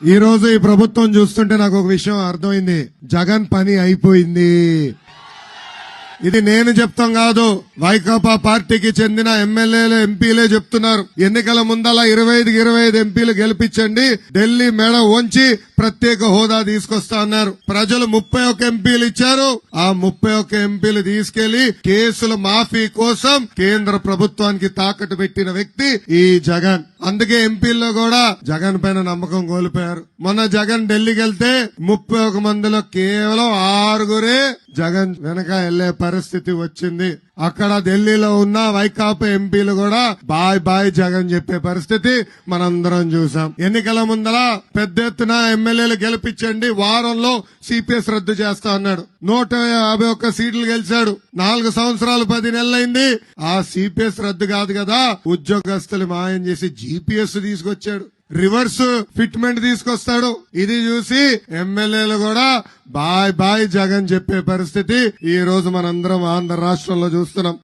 ఈ రోజు ఈ ప్రభుత్వం చూస్తుంటే నాకు ఒక విషయం అర్థమైంది. జగన్ పని అయిపోయింది. ఇది నేను చెప్తాం కాదు, వైకాపా పార్టీకి చెందిన ఎమ్మెల్యేలు ఎంపీలే చెప్తున్నారు. ఎన్నికల ముందల 25 ఎంపీలు గెలిపించండి, ఢిల్లీ మెడ వంచి ప్రత్యేక హోదా తీసుకొస్తా అన్నారు. ప్రజలు 31 ఎంపీలు ఇచ్చారు. ఆ 31 ఎంపీలు తీసుకెళ్లి కేసుల మాఫీ కోసం కేంద్ర ప్రభుత్వానికి తాకట్టు పెట్టిన వ్యక్తి ఈ జగన్. అందుకే ఎంపీల్లో కూడా జగన్ పైన నమ్మకం కోల్పోయారు. మొన్న జగన్ ఢిల్లీకి వెళ్తే 31 మందిలో కేవలం 6 జగన్ వెనక వెళ్లే పరిస్థితి వచ్చింది. అక్కడ ఢిల్లీలో ఉన్న వైకాపా ఎంపీలు కూడా బాయ్ బాయ్ జగన్ చెప్పే పరిస్థితి మనందరం చూసాం. ఎన్నికల ముందల పెద్ద ఎత్తున ఎమ్మెల్యేలు గెలిపించండి, వారంలో సిపిఎస్ రద్దు చేస్తా అన్నాడు. 151 సీట్లు గెలిచాడు. 4 సంవత్సరాలు 10 నెలలైంది. ఆ సిపిఎస్ రద్దు కాదు కదా, ఉద్యోగస్తులు మాయం చేసి జీపీఎస్ తీసుకొచ్చాడు, రివర్స్ ఫిట్మెంట్ తీసుకొస్తాడు. ఇది చూసి ఎమ్మెల్యేలు కూడా బాయ్ బాయ్ జగన్ చెప్పే పరిస్థితి ఈ రోజు మనందరం ఆంధ్ర రాష్ట్రంలో చూస్తున్నాం.